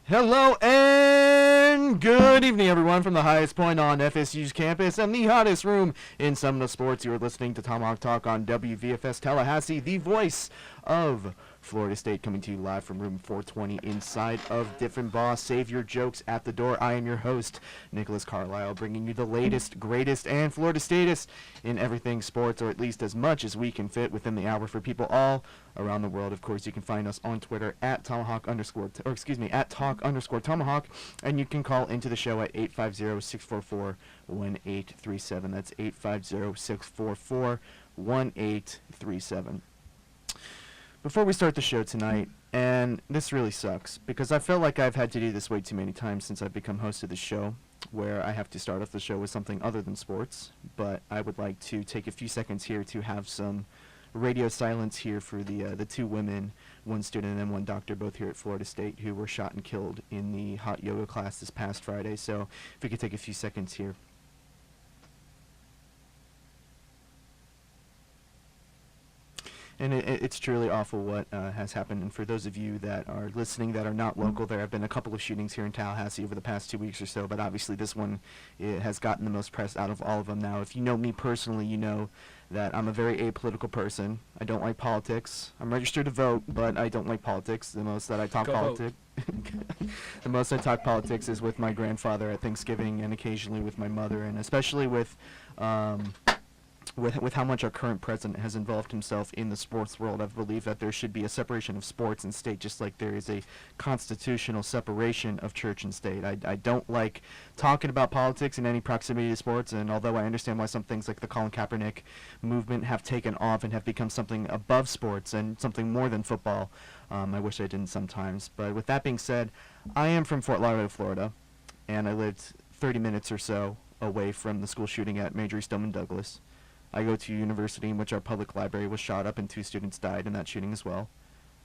Hello and good evening, everyone, from the highest point on FSU's campus and the hottest room in Seminole Sports. You are listening to Tomahawk Talk on WVFS Tallahassee, the voice of Florida State, coming to you live from room 420 inside of Different Boss. Save your jokes at the door. I am your host, Nicholas Carlisle, bringing you the latest, greatest, and Florida Statist in everything sports, or at least as much as we can fit within the hour for people all around the world. Of course, you can find us on Twitter at Tomahawk_Tomahawk, and you can call into the show at 850-644-1837. That's 850-644-1837. Before we start the show tonight, and this really sucks, because I feel like I've had to do this way too many times since I've become host of the show, where I have to start off the show with something other than sports, but I would like to take a few seconds here to have some radio silence here for the two women, one student and one doctor, both here at Florida State, who were shot and killed in the hot yoga class this past Friday. So if we could take a few seconds here. And it's truly awful what has happened. And for those of you that are listening that are not local, there have been a couple of shootings here in Tallahassee over the past 2 weeks or so. But obviously this one has gotten the most press out of all of them now. If you know me personally, you know that I'm a very apolitical person. I don't like politics. I'm registered to vote, but I don't like politics. The most that I talk politics, the most I talk politics is with my grandfather at Thanksgiving, and occasionally with my mother, and especially with how much our current president has involved himself in the sports world. I believe that there should be a separation of sports and state, just like there is a constitutional separation of church and state. I don't like talking about politics in any proximity to sports, and although I understand why some things like the Colin Kaepernick movement have taken off and have become something above sports and something more than football, I wish I didn't sometimes. But with that being said, I am from Fort Lauderdale, Florida, and I lived 30 minutes or so away from the school shooting at Major Stillman Douglas. I go to a university in which our public library was shot up and 2 students died in that shooting as well.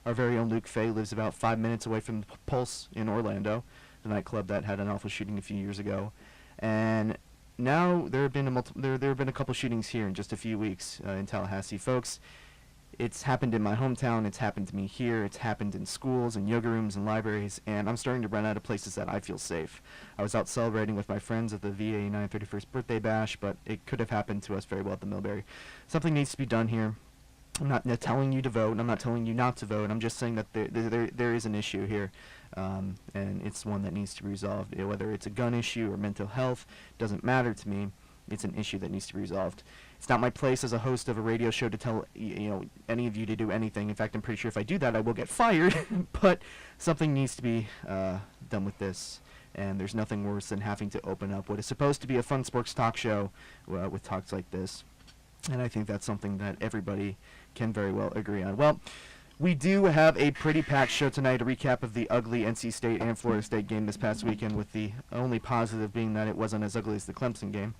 Our very own Luke Fay lives about 5 minutes away from the Pulse in Orlando, the nightclub that had an awful shooting a few years ago. And now there have been a couple shootings here in just a few weeks in Tallahassee. Folks, it's happened in my hometown, it's happened to me here, it's happened in schools and yoga rooms and libraries, and I'm starting to run out of places that I feel safe. I was out celebrating with my friends at the VA 931st birthday bash, but it could have happened to us very well at the Millbury. Something needs to be done here. I'm not telling you to vote, and I'm not telling you not to vote. I'm just saying that there is an issue here, and it's one that needs to be resolved. Whether it's a gun issue or mental health, doesn't matter to me. It's an issue that needs to be resolved. It's not my place as a host of a radio show to tell any of you to do anything. In fact, I'm pretty sure if I do that, I will get fired. But something needs to be done with this, and there's nothing worse than having to open up what is supposed to be a fun sports talk show with talks like this. And I think that's something that everybody can very well agree on. Well, we do have a pretty packed show tonight, a recap of the ugly NC State and Florida State game this past weekend, with the only positive being that it wasn't as ugly as the Clemson game.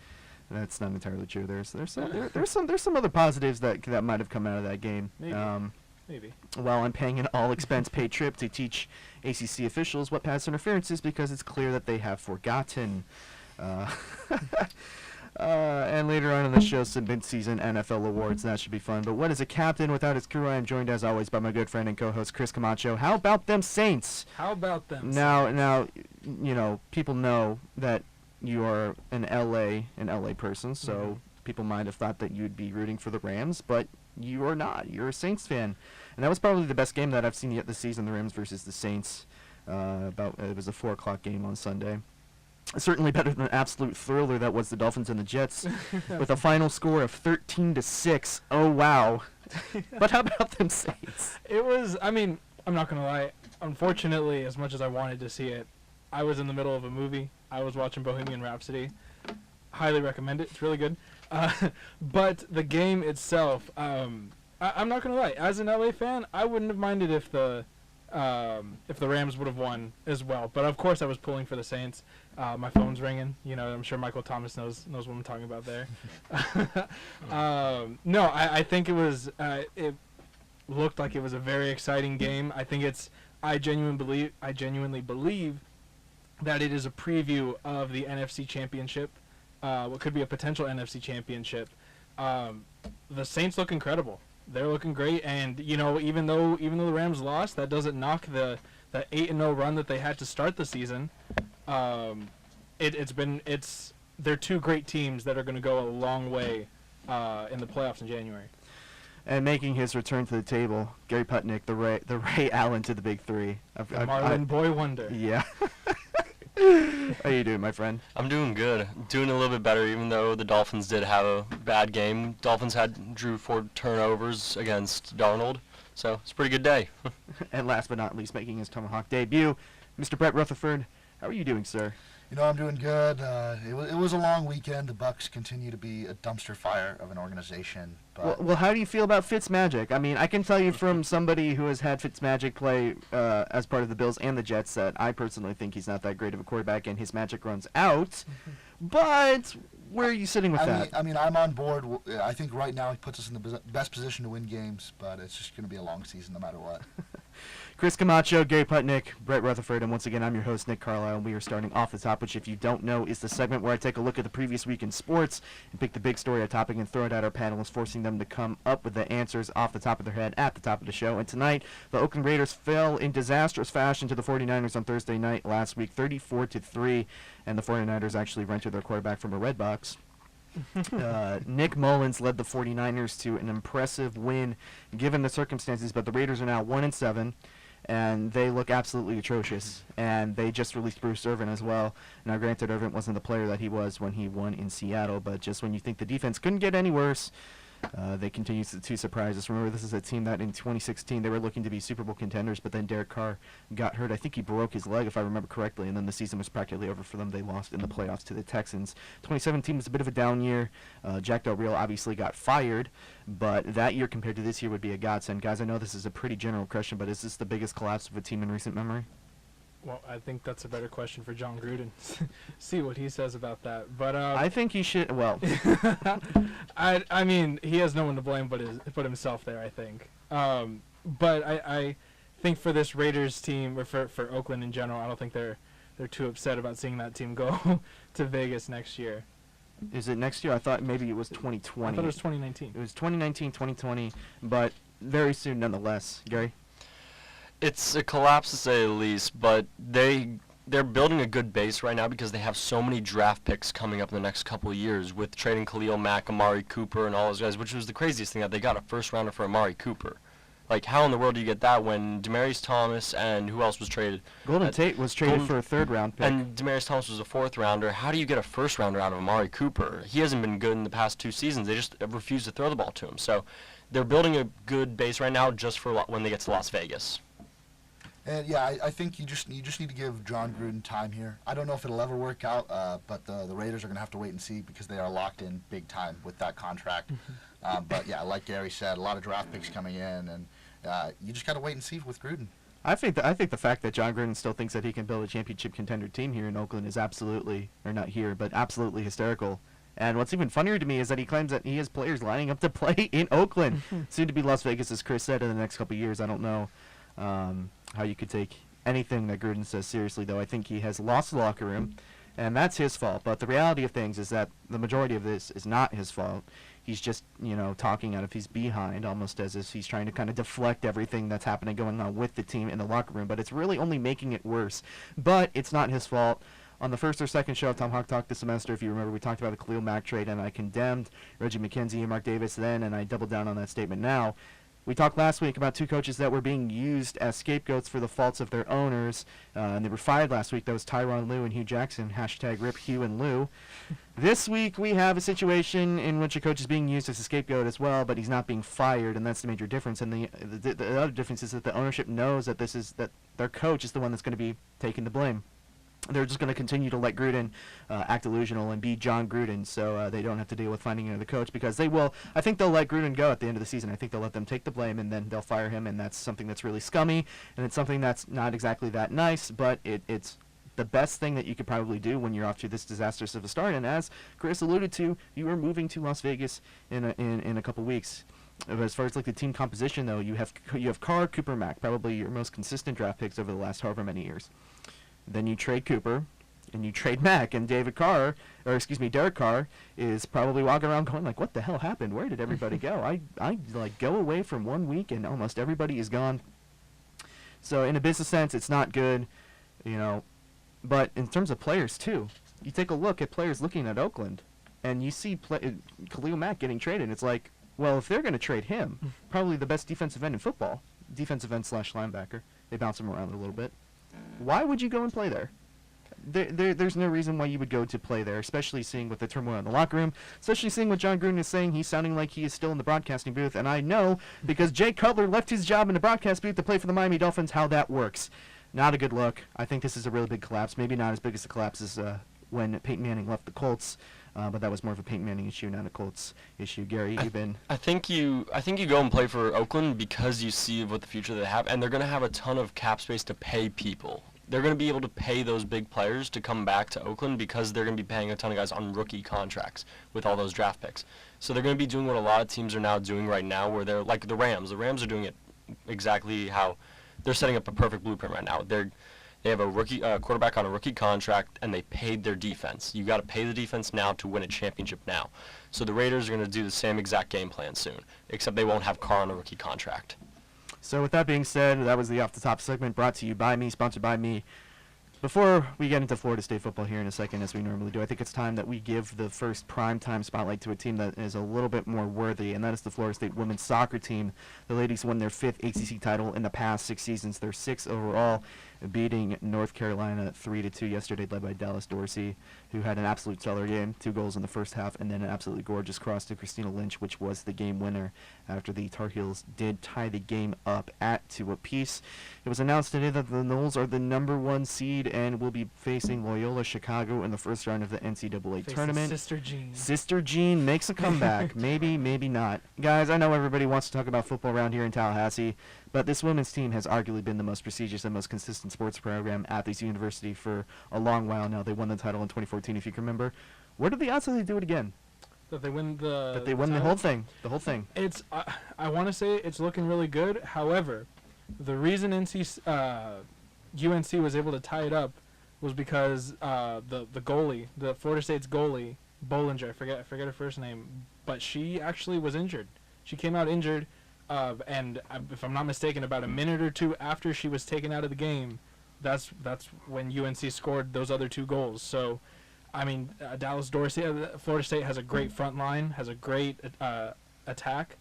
That's not entirely true. There's some other positives that might have come out of that game. Maybe. While I'm paying an all-expense paid trip to teach ACC officials what pass interference is, because it's clear that they have forgotten. And later on in the show, some mid-season NFL awards. That should be fun. But what is a captain without his crew? I am joined, as always, by my good friend and co-host, Chris Camacho. How about them Saints? How about them Now, people know that you are an LA person, so people might have thought that you'd be rooting for the Rams, but you are not. You're a Saints fan. And that was probably the best game that I've seen yet this season, the Rams versus the Saints. It was a 4 o'clock game on Sunday. Certainly better than an absolute thriller that was the Dolphins and the Jets, with a final score of 13-6. Oh, wow. But how about them Saints? It was, I'm not going to lie. Unfortunately, as much as I wanted to see it, I was in the middle of a movie. I was watching Bohemian Rhapsody. Highly recommend it. It's really good. But the game itself, I'm not going to lie. As an LA fan, I wouldn't have minded if the Rams would have won as well. But, of course, I was pulling for the Saints. My phone's ringing. I'm sure Michael Thomas knows what I'm talking about there. No, I think it was it looked like it was a very exciting game. I genuinely believe that it is a preview of the NFC Championship, what could be a potential NFC Championship. The Saints look incredible. They're looking great, and even though the Rams lost, that doesn't knock the the 8-0 run that they had to start the season, they're two great teams that are going to go a long way in the playoffs in January. And making his return to the table, Gary Putnick, the Ray Allen to the Big Three. Marlon Boy Wonder. Yeah. How you doing, my friend? I'm doing good. Doing a little bit better, even though the Dolphins did have a bad game. Dolphins drew 4 turnovers against Darnold, so it's a pretty good day. And last but not least, making his Tomahawk debut, Mr. Brett Rutherford. How are you doing, sir? You know, I'm doing good. It was a long weekend. The Bucks continue to be a dumpster fire of an organization. But Well, how do you feel about Fitzmagic? I mean, I can tell you from somebody who has had Fitzmagic play as part of the Bills and the Jets that I personally think he's not that great of a quarterback and his magic runs out. But where are you sitting with that? I mean, I'm on board. I think right now he puts us in the best position to win games, but it's just going to be a long season no matter what. Chris Camacho, Gary Putnick, Brett Rutherford, and once again, I'm your host, Nick Carlisle, and we are starting off the top, which, if you don't know, is the segment where I take a look at the previous week in sports and pick the big story or topic and throw it at our panelists, forcing them to come up with the answers off the top of their head at the top of the show. And tonight, the Oakland Raiders fell in disastrous fashion to the 49ers on Thursday night last week, 34-3, and the 49ers actually rented their quarterback from a red box. Nick Mullins led the 49ers to an impressive win given the circumstances, but the Raiders are now 1-7. And they look absolutely atrocious. And they just released Bruce Irvin as well. Now, granted, Irvin wasn't the player that he was when he won in Seattle, but just when you think the defense couldn't get any worse, they continue to surprise us. Remember, this is a team that in 2016 they were looking to be Super Bowl contenders, but then Derek Carr got hurt. I think he broke his leg, if I remember correctly, and then the season was practically over for them. They lost in the playoffs to the Texans. 2017 was a bit of a down year. Jack Del Rio obviously got fired, but that year compared to this year would be a godsend. Guys, I know this is a pretty general question, but is this the biggest collapse of a team in recent memory? Well, I think that's a better question for John Gruden. See what he says about that. But I think he should. Well, I mean, he has no one to blame but himself there, I think. But I think for this Raiders team, or for Oakland in general, I don't think they're too upset about seeing that team go to Vegas next year. Is it next year? I thought maybe it was 2020. I thought it was 2019. It was 2019, 2020, but very soon nonetheless. Gary? It's a collapse to say the least, but they're building a good base right now because they have so many draft picks coming up in the next couple of years with trading Khalil Mack, Amari Cooper, and all those guys, which was the craziest thing that they got a first rounder for Amari Cooper. Like, how in the world do you get that when Demaryius Thomas and who else was traded? Golden Tate was traded for a third-round pick. And Demaryius Thomas was a fourth-rounder. How do you get a first-rounder out of Amari Cooper? He hasn't been good in the past 2 seasons. They just refuse to throw the ball to him. So they're building a good base right now just for when they get to Las Vegas. And yeah, I think you just need to give John Gruden time here. I don't know if it'll ever work out, but the Raiders are going to have to wait and see because they are locked in big time with that contract. But yeah, like Gary said, a lot of draft picks coming in, and you just got to wait and see with Gruden. I think the fact that John Gruden still thinks that he can build a championship contender team here in Oakland is absolutely, or not here, but absolutely hysterical. And what's even funnier to me is that he claims that he has players lining up to play in Oakland, soon to be Las Vegas, as Chris said, in the next couple of years. I don't know how you could take anything that Gruden says seriously, though. I think he has lost the locker room, and that's his fault. But the reality of things is that the majority of this is not his fault. He's just, talking out of his behind, almost as if he's trying to kind of deflect everything that's happening going on with the team in the locker room. But it's really only making it worse. But it's not his fault. On the first or second show of Tomahawk Talk this semester, if you remember, we talked about the Khalil Mack trade, and I condemned Reggie McKenzie and Mark Davis then, and I doubled down on that statement now. We talked last week about 2 coaches that were being used as scapegoats for the faults of their owners, and they were fired last week. That was Tyronn Lue and Hugh Jackson, #RIP Hugh and Lue. This week we have a situation in which a coach is being used as a scapegoat as well, but he's not being fired, and that's the major difference. And the other difference is that the ownership knows that that their coach is the one that's going to be taking the blame. They're just going to continue to let Gruden act delusional and be John Gruden, so they don't have to deal with finding another coach, because they will. I think they'll let Gruden go at the end of the season. I think they'll let them take the blame, and then they'll fire him, and that's something that's really scummy, and it's something that's not exactly that nice, but it's the best thing that you could probably do when you're off to this disastrous of a start. And as Chris alluded to, you are moving to Las Vegas in a couple weeks. As far as like the team composition, though, you have Carr, Cooper, Mack, probably your most consistent draft picks over the last however many years. Then you trade Cooper, and you trade Mack, and Derek Carr is probably walking around going like, what the hell happened? Where did everybody go? I like go away from 1 week, and almost everybody is gone. So in a business sense, it's not good, you know. But in terms of players too, you take a look at players looking at Oakland, and you see Khalil Mack getting traded. It's like, well, if they're going to trade him, probably the best defensive end in football, defensive end / linebacker. They bounce him around a little bit. Why would you go and play there? There's no reason why you would go to play there, especially seeing with the turmoil in the locker room, especially seeing what John Gruden is saying. He's sounding like he is still in the broadcasting booth, and I know because Jay Cutler left his job in the broadcast booth to play for the Miami Dolphins how that works. Not a good look. I think this is a really big collapse. Maybe not as big as the collapse as when Peyton Manning left the Colts, but that was more of a Peyton Manning issue, not a Colts issue. Gary, you've been. I think you go and play for Oakland because you see what the future they have, and they're going to have a ton of cap space to pay people. They're going to be able to pay those big players to come back to Oakland because they're going to be paying a ton of guys on rookie contracts with all those draft picks. So they're going to be doing what a lot of teams are now doing right now, where they're like the Rams. The Rams are doing it exactly how they're setting up a perfect blueprint right now. They have a rookie quarterback on a rookie contract, and they paid their defense. You got to pay the defense now to win a championship now. So the Raiders are going to do the same exact game plan soon, except they won't have Carr on a rookie contract. So with that being said, that was the Off the Top segment brought to you by me, sponsored by me. Before we get into Florida State football here in a second, as we normally do, I think it's time that we give the first primetime spotlight to a team that is a little bit more worthy, and that is the Florida State women's soccer team. The ladies won their 5th ACC title in the past 6 seasons. They're 6th overall, beating North Carolina 3-2 yesterday, led by Dallas Dorsey, who had an absolute stellar game, 2 goals in the first half, and then an absolutely gorgeous cross to Christina Lynch, which was the game winner after the Tar Heels did tie the game up at 2 apiece. It was announced today that the Noles are the #1 seed and will be facing Loyola Chicago in the first round of the NCAA tournament. Sister Jean. Sister Jean makes a comeback. Maybe, maybe not. Guys, I know everybody wants to talk about football around here in Tallahassee, but this women's team has arguably been the most prestigious and most consistent sports program at this university for a long while now. They won the title in 2014, if you can remember. What are the odds that they do it again? That they win the. That they win the title? whole thing. The whole thing. It's. I want to say it's looking really good. However, the reason UNC was able to tie it up was because the goalie, the Florida State's goalie, Bollinger, I forget her first name, but she actually was injured. She came out injured, and if I'm not mistaken, about a minute or two after she was taken out of the game, that's when UNC scored those other 2 goals. So, I mean, Dallas Dorsey, Florida State has a great front line, has a great attack.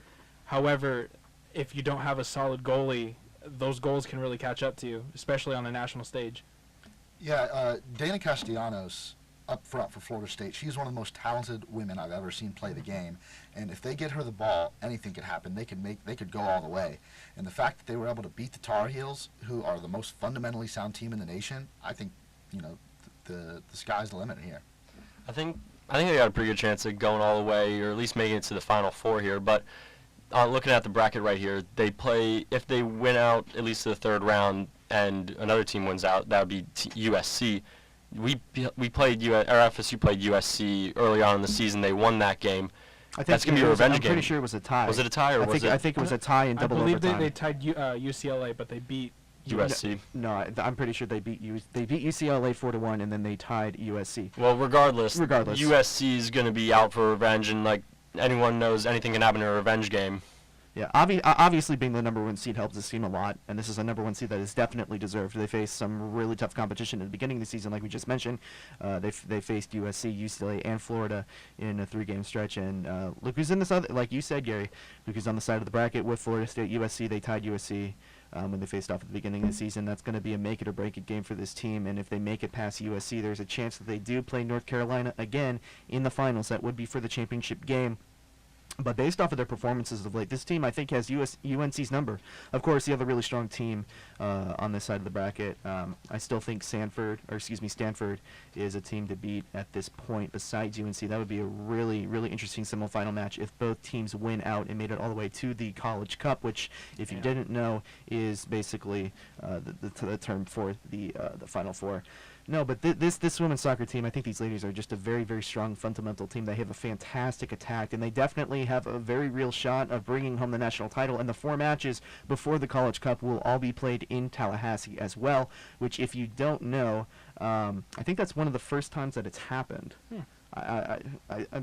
However, if you don't have a solid goalie, those goals can really catch up to you, especially on the national stage. Yeah, Dana Castellanos up front for Florida State. She's one of the most talented women I've ever seen play the game, and if they get her the ball, anything could happen. They could go all the way. And the fact that they were able to beat the Tar Heels, who are the most fundamentally sound team in the nation, I think, the sky's the limit here. I think they got a pretty good chance of going all the way, or at least making it to the Final Four here. But looking at the bracket right here, if they win out at least to the 3rd round, and another team wins out, that would be USC. We played FSU played USC early on in the season. They won that game. That's gonna be a revenge game. I'm pretty sure it was a tie. Was it a tie or was it? I think it was a tie in double overtime. overtime. I believe they tied UCLA, but they beat USC. No, I'm pretty sure they beat UCLA 4-1, and then they tied USC. Well, regardless, Regardless. USC is going to be out for revenge, and like anyone knows, anything can happen in a revenge game. Yeah, obviously being the #1 seed helps this team a lot, and this is a #1 seed that is definitely deserved. They faced some really tough competition at the beginning of the season, like we just mentioned. They faced USC, UCLA, and Florida in a 3-game stretch, and look who's in this other, like you said, Gary, look who's on the side of the bracket with Florida State, USC. They tied USC when they faced off at the beginning of the season. That's going to be a make it or break it game for this team, and if they make it past USC, there's a chance that they do play North Carolina again in the finals. That would be for the championship game. But based off of their performances of late, this team, I think, has UNC's number. Of course, the other really strong team on this side of the bracket, I still think Stanford is a team to beat at this point besides UNC. That would be a really, really interesting semifinal match if both teams win out and made it all the way to the College Cup, which, if you didn't know, is basically the term for the Final Four. No, but this women's soccer team, I think these ladies are just a very, very strong fundamental team. They have a fantastic attack, and they definitely have a very real shot of bringing home the national title. And the 4 matches before the College Cup will all be played in Tallahassee as well, which, if you don't know, I think that's one of the first times that it's happened. I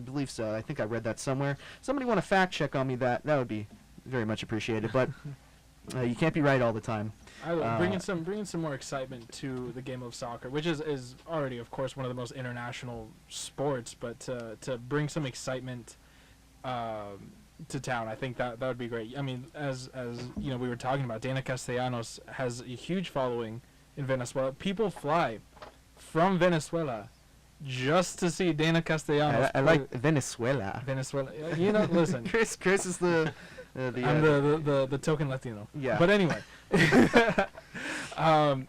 believe so. I think I read that somewhere. Somebody want to fact check on me that would be very much appreciated. But You can't be right all the time. Bringing some more excitement to the game of soccer, which is already, of course, one of the most international sports. But to bring some excitement to town, I think that would be great. I mean, as you know, we were talking about, Dana Castellanos has a huge following in Venezuela. People fly from Venezuela just to see Dana Castellanos. I like Venezuela. Venezuela. You know, listen. Chris is the I'm the token Latino. Yeah. But anyway,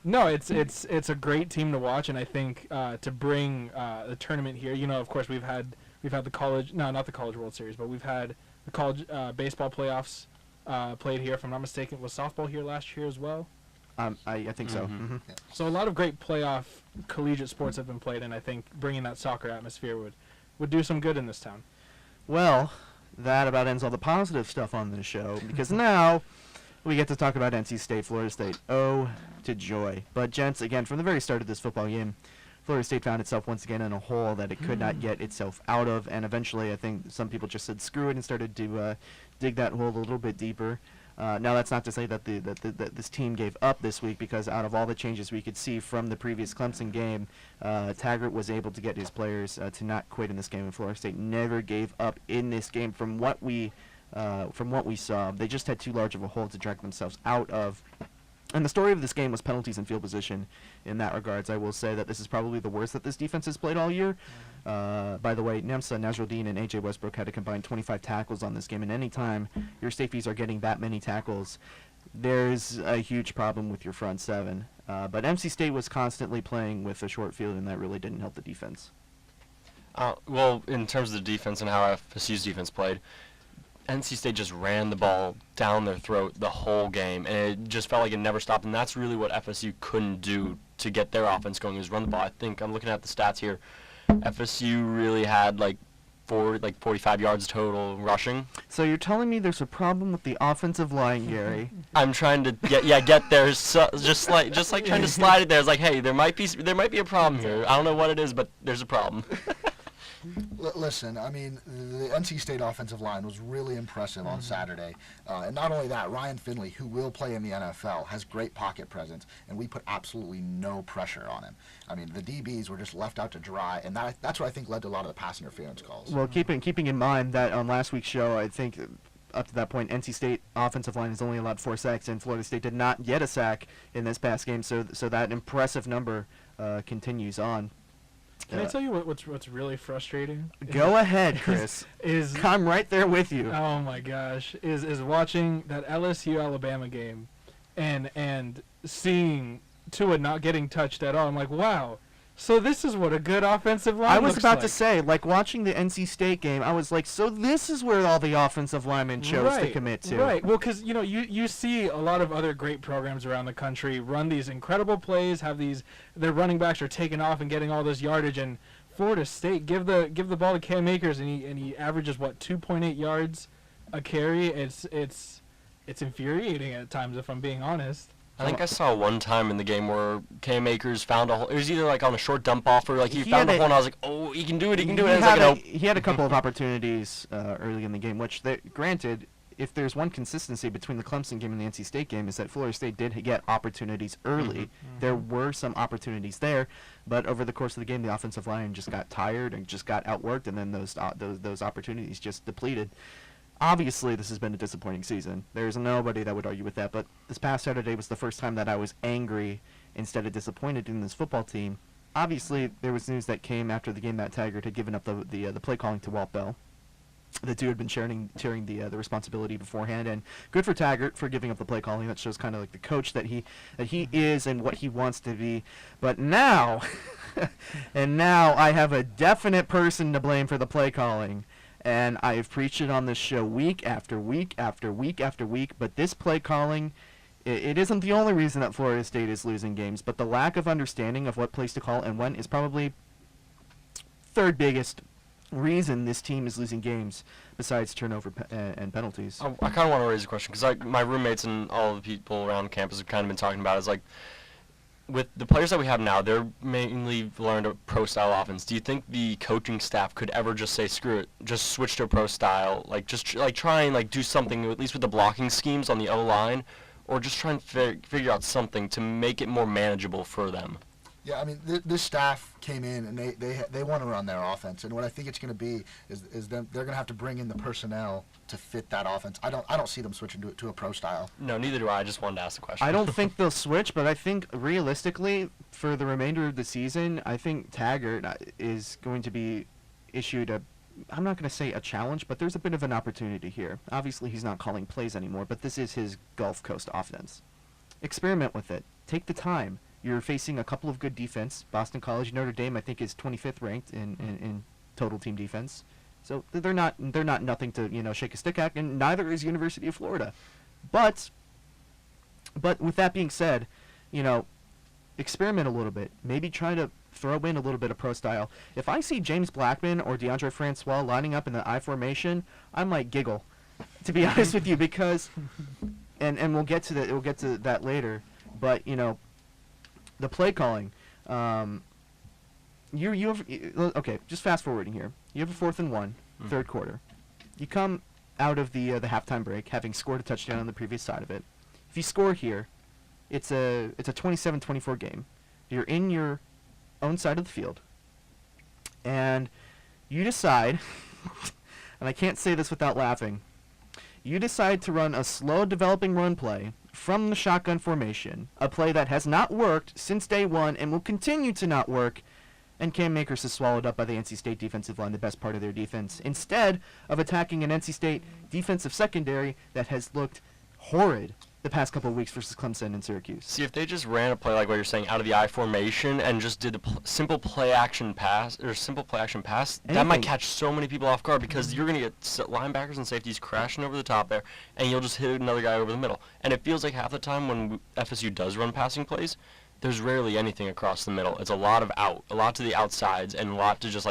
no, it's a great team to watch, and I think to bring the tournament here. You know, of course, we've had the college, no, not the College World Series, but we've had the college baseball playoffs played here. If I'm not mistaken, was softball here last year as well? I think so. Mm-hmm. Yeah. So a lot of great playoff collegiate sports have been played, and I think bringing that soccer atmosphere would do some good in this town. Well, that about ends all the positive stuff on this show, because now we get to talk about NC State, Florida State. Oh, to joy. But, gents, again, from the very start of this football game, Florida State found itself once again in a hole that it could not get itself out of, and eventually I think some people just said screw it and started to dig that hole a little bit deeper. Now, that's not to say that that this team gave up this week, because out of all the changes we could see from the previous Clemson game, Taggart was able to get his players to not quit in this game, and Florida State never gave up in this game from what we saw. They just had too large of a hole to drag themselves out of. And the story of this game was penalties and field position in that regards. I will say that this is probably the worst that this defense has played all year. By the way, Nemsa, Nasruddin, and A.J. Westbrook had a combined 25 tackles on this game, and any time your safeties are getting that many tackles, there's a huge problem with your front seven. But NC State was constantly playing with a short field, and that really didn't help the defense. Well, in terms of the defense and how FSU's defense played, NC State just ran the ball down their throat the whole game, and it just felt like it never stopped, and that's really what FSU couldn't do to get their offense going, is run the ball. I think I'm looking at the stats here. FSU really had like 45 yards total rushing. So you're telling me there's a problem with the offensive line, Gary? I'm trying to get there, so, just like trying to slide it there. It's like, hey, there might be a problem here. I don't know what it is, but there's a problem. Listen, I mean, the NC State offensive line was really impressive on Saturday. And not only that, Ryan Finley, who will play in the NFL, has great pocket presence, and we put absolutely no pressure on him. I mean, the DBs were just left out to dry, and that's what I think led to a lot of the pass interference calls. Well, keeping in mind that on last week's show, I think up to that point, NC State offensive line has only allowed 4 sacks, and Florida State did not get a sack in this past game, so that impressive number continues on. Can I tell you what's really frustrating? Go ahead, Chris. I'm right there with you. Oh my gosh, is watching that LSU Alabama game, and seeing Tua not getting touched at all. I'm like, wow. So this is what a good offensive line I was looks about like. to say, like watching the NC State game, I was like, so this is where all the offensive linemen chose to commit to. Right. Well, because you see a lot of other great programs around the country run these incredible plays, have their running backs are taking off and getting all this yardage, and Florida State give the ball to Cam Akers, and he averages 2.8 yards a carry. It's infuriating at times, if I'm being honest. I think I saw one time in the game where Cam Akers found a hole. It was either like on a short dump off or like he found a hole, and I was like, oh, he can do it, he can do it. And it's like, he had a couple of opportunities early in the game, which, granted, if there's one consistency between the Clemson game and the NC State game, is that Florida State did get opportunities early. Mm-hmm. There were some opportunities there, but over the course of the game, the offensive line just got tired and just got outworked, and then those opportunities just depleted. Obviously, this has been a disappointing season. There's nobody that would argue with that, but this past Saturday was the first time that I was angry instead of disappointed in this football team. Obviously, there was news that came after the game that Taggart had given up the play calling to Walt Bell. The two had been sharing the responsibility beforehand, and good for Taggart for giving up the play calling. That shows kind of like the coach that he is and what he wants to be. But now, now I have a definite person to blame for the play calling. And I have preached it on this show week after week after week after week, but this play calling, it isn't the only reason that Florida State is losing games, but the lack of understanding of what plays to call and when is probably third biggest reason this team is losing games, besides turnover and penalties. I kind of want to raise a question, because my roommates and all the people around campus have kind of been talking about it. It's like, with the players that we have now, they're mainly learned a pro-style offense. Do you think the coaching staff could ever just say, screw it, just switch to a pro-style, try and do something, at least with the blocking schemes on the O-line? or just try and figure out something to make it more manageable for them. Yeah, I mean, this staff came in and they want to run their offense, and what I think it's going to be is them they're going to have to bring in the personnel to fit that offense. I don't see them switching to a pro style. No, neither do I. I just wanted to ask the question. I don't think they'll switch, but I think realistically, for the remainder of the season, I think Taggart is going to be issued I'm not going to say a challenge, but there's a bit of an opportunity here. Obviously, he's not calling plays anymore, but this is his Gulf Coast offense. Experiment with it. Take the time. You're facing a couple of good defense. Boston College, Notre Dame, I think, is 25th ranked in total team defense. So they're not nothing to shake a stick at, and neither is University of Florida. But with that being said, experiment a little bit. Maybe try to throw in a little bit of pro style. If I see James Blackman or DeAndre Francois lining up in the I formation, I might giggle, to be honest with you, because and we'll get to that later. But the play calling, you have okay. Just fast forwarding here. You have a 4th and 1, third quarter. You come out of the halftime break having scored a touchdown on the previous side of it. If you score here, it's a 27-24 game. You're in your own side of the field, and you decide, and I can't say this without laughing. You decide to run a slow developing run play from the shotgun formation, a play that has not worked since day one and will continue to not work, and Cam Akers is swallowed up by the NC State defensive line, the best part of their defense, instead of attacking an NC State defensive secondary that has looked horrid the past couple of weeks versus Clemson and Syracuse. See, if they just ran a play like what you're saying out of the I formation and just did a simple play action pass, that might catch so many people off guard, because you're going to get linebackers and safeties crashing over the top there, and you'll just hit another guy over the middle. And it feels like half the time when FSU does run passing plays, there's rarely anything across the middle. It's a lot to the outsides, and a lot to just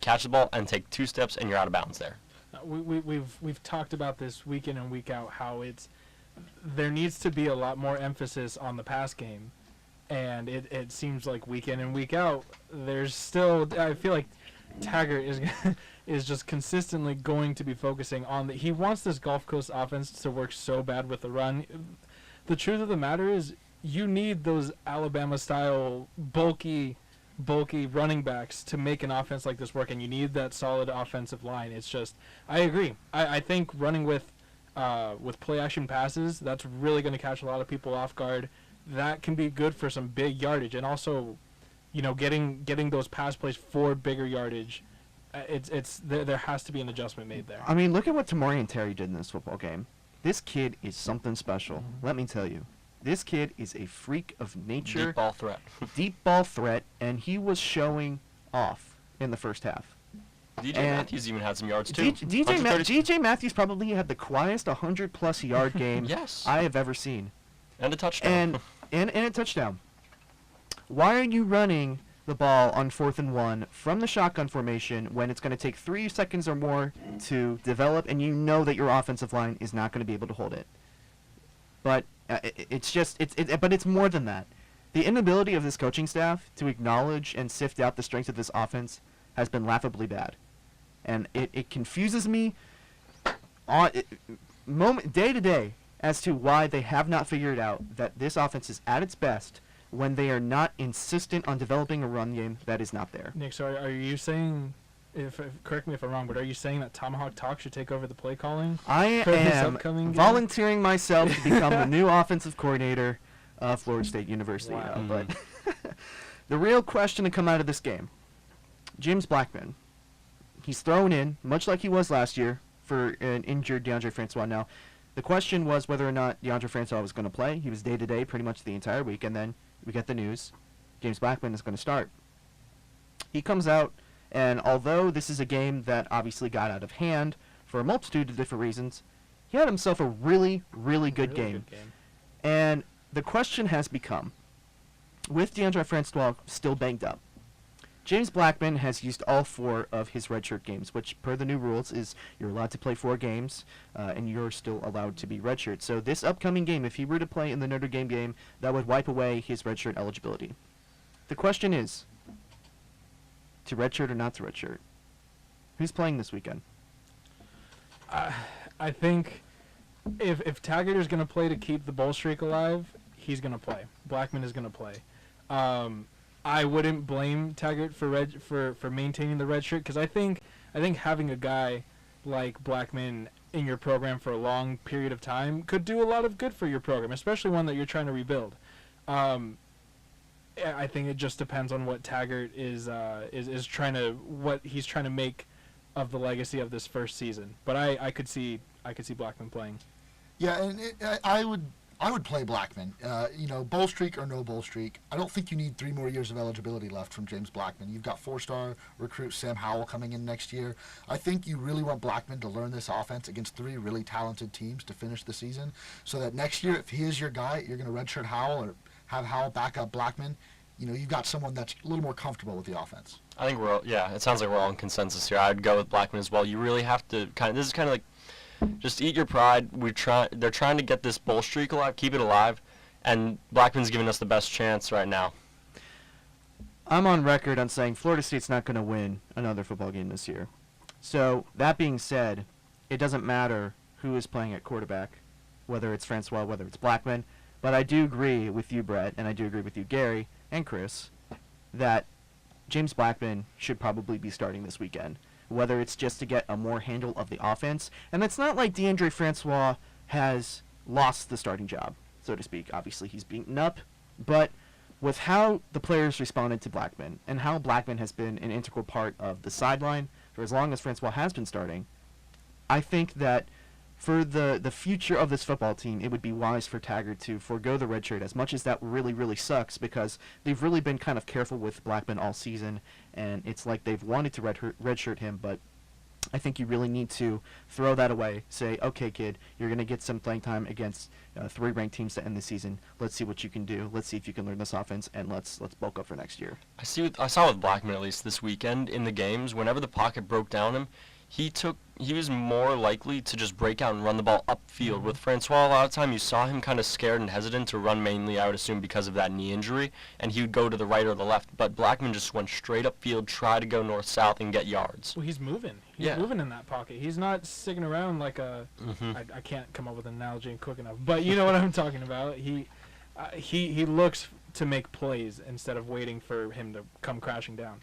catch the ball and take 2 steps and you're out of bounds there. We've talked about this week in and week out, how there needs to be a lot more emphasis on the pass game, and it seems like week in and week out there's still, I feel like Taggart is just consistently going to be focusing on he wants this Gulf Coast offense to work so bad with the run. The truth of the matter is, you need those Alabama style bulky running backs to make an offense like this work, and you need that solid offensive line. It's just, I agree. I think running with play action passes, that's really going to catch a lot of people off guard. That can be good for some big yardage, and also, getting those pass plays for bigger yardage. There has to be an adjustment made there. I mean, look at what Tamorian Terry did in this football game. This kid is something special. Mm-hmm. Let me tell you. This kid is a freak of nature. Deep ball threat. Deep ball threat, and he was showing off in the first half. DJ Matthews even had some yards too. DJ Matthews probably had the quietest 100-plus yard game Yes. I have ever seen. And a touchdown. And a touchdown. Why are you running the ball on 4th and 1 from the shotgun formation when it's going to take 3 seconds or more to develop, and you know that your offensive line is not going to be able to hold it? But but it's more than that. The inability of this coaching staff to acknowledge and sift out the strengths of this offense has been laughably bad, and it confuses me day to day as to why they have not figured out that this offense is at its best when they are not insistent on developing a run game that is not there. Nick, so are you saying, correct me if I'm wrong, but are you saying that Tomahawk Talk should take over the play calling? I am volunteering myself to become the new offensive coordinator of Florida State University. Wow. But the real question to come out of this game, James Blackman, he's thrown in, much like he was last year, for an injured DeAndre Francois. Now, the question was whether or not DeAndre Francois was going to play. He was day-to-day pretty much the entire week, and then we get the news James Blackman is going to start. He comes out, and although this is a game that obviously got out of hand for a multitude of different reasons, he had himself a really, really good game. And the question has become, with DeAndre Francois still banged up, James Blackman has used all 4 of his redshirt games, which per the new rules is you're allowed to play 4 games, and you're still allowed to be redshirt. So this upcoming game, if he were to play in the Notre Dame game, that would wipe away his redshirt eligibility. The question is, to redshirt or not to redshirt? Who's playing this weekend? I think if Taggart is going to play to keep the bowl streak alive, he's going to play. Blackman is going to play. I wouldn't blame Taggart for maintaining the red shirt, because I think having a guy like Blackman in your program for a long period of time could do a lot of good for your program, especially one that you're trying to rebuild. I think it just depends on what Taggart is trying to, what he's trying to make of the legacy of this first season. But I could see Blackman playing. Yeah, and I would play Blackman. Bowl streak or no bowl streak. I don't think you need 3 more years of eligibility left from James Blackman. You've got 4-star recruit Sam Howell coming in next year. I think you really want Blackman to learn this offense against 3 really talented teams to finish the season, so that next year, if he is your guy, you're going to redshirt Howell or have Howell back up Blackman. You've got someone that's a little more comfortable with the offense. I think it sounds like we're all in consensus here. I'd go with Blackman as well. You really have to this is kind of like, just eat your pride. They're trying to get this bowl streak alive, keep it alive, and Blackman's giving us the best chance right now. I'm on record on saying Florida State's not going to win another football game this year. So, that being said, it doesn't matter who is playing at quarterback, whether it's Francois, whether it's Blackman. But I do agree with you, Brett, and I do agree with you, Gary, and Chris, that James Blackman should probably be starting this weekend, whether it's just to get a more handle of the offense. And it's not like DeAndre Francois has lost the starting job, so to speak. Obviously, he's beaten up, but with how the players responded to Blackman and how Blackman has been an integral part of the sideline for as long as Francois has been starting, I think that for the future of this football team, it would be wise for Taggart to forego the red shirt, as much as that really, really sucks, because they've really been kind of careful with Blackman all season, and it's like they've wanted to redshirt him, but I think you really need to throw that away. Say, okay, kid, you're going to get some playing time against 3 ranked teams to end the season. Let's see what you can do. Let's see if you can learn this offense, and let's bulk up for next year. I saw with Blackman, at least this weekend, in the games, whenever the pocket broke down him, he was more likely to just break out and run the ball upfield. With Francois, a lot of time you saw him kind of scared and hesitant to run, mainly, I would assume, because of that knee injury, and he would go to the right or the left. But Blackman just went straight upfield, try to go north-south, and get yards. Well, he's moving. He's moving in that pocket. He's not sticking around like a... I can't come up with an analogy quick enough, but you know what I'm talking about. He looks to make plays instead of waiting for him to come crashing down.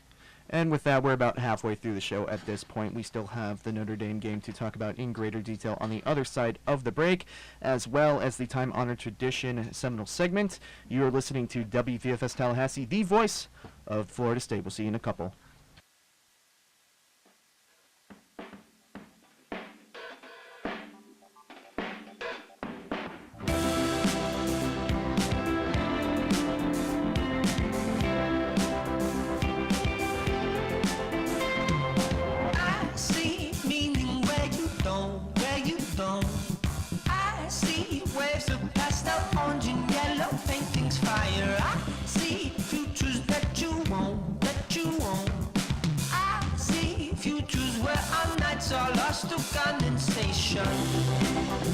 And with that, we're about halfway through the show at this point. We still have the Notre Dame game to talk about in greater detail on the other side of the break, as well as the time-honored tradition Seminole segment. You are listening to WVFS Tallahassee, the voice of Florida State. We'll see you in a couple. Are lost to condensation.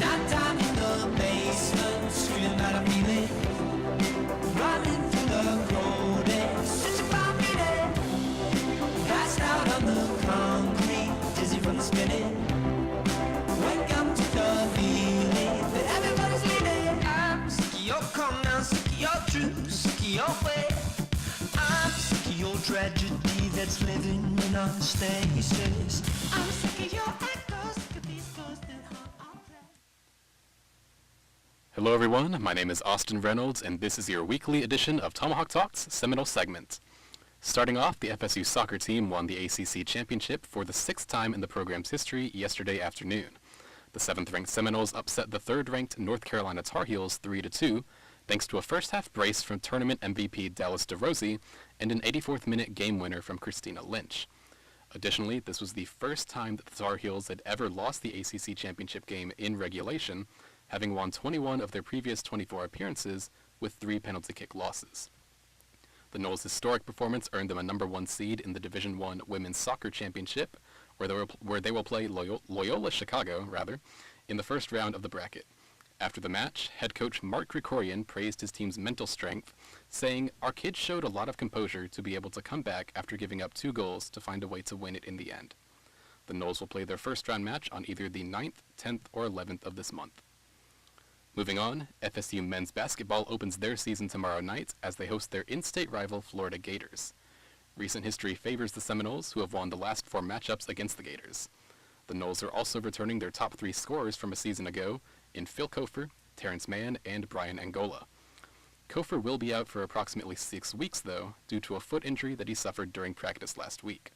Not down in the basement, screaming out a feeling. Running through the road and searching for meaning. Passed out on the concrete, dizzy from the spinning. Welcome to the feeling that everybody's leading. I'm sick of your calm now, sick of your truth, sick of your way. I'm sick of your tragedy that's living in our stasis. I'm sick of your echoes, sick of these ghosts that haunt our place. Hello everyone, my name is Austin Reynolds, and this is your weekly edition of Tomahawk Talk's Seminole segment. Starting off, the FSU soccer team won the ACC championship for the 6th time in the program's history yesterday afternoon. The 7th-ranked Seminoles upset the 3rd-ranked North Carolina Tar Heels 3-2, thanks to a first-half brace from tournament MVP Dallas DeRossi and an 84th-minute game winner from Christina Lynch. Additionally, this was the first time that the Tar Heels had ever lost the ACC championship game in regulation, having won 21 of their previous 24 appearances with 3 penalty kick losses. The Noles' historic performance earned them a number 1 seed in the Division I Women's Soccer Championship, where they will play Loyola Chicago, in the first round of the bracket. After the match, head coach Mark Krikorian praised his team's mental strength, saying, "Our kids showed a lot of composure to be able to come back after giving up 2 goals to find a way to win it in the end." The Noles will play their first round match on either the 9th, 10th, or 11th of this month. Moving on, FSU men's basketball opens their season tomorrow night as they host their in-state rival Florida Gators. Recent history favors the Seminoles, who have won the last 4 matchups against the Gators. The Noles are also returning their top 3 scorers from a season ago in Phil Kofer, Terrence Mann, and Brian Angola. Kofer will be out for approximately 6 weeks, though, due to a foot injury that he suffered during practice last week.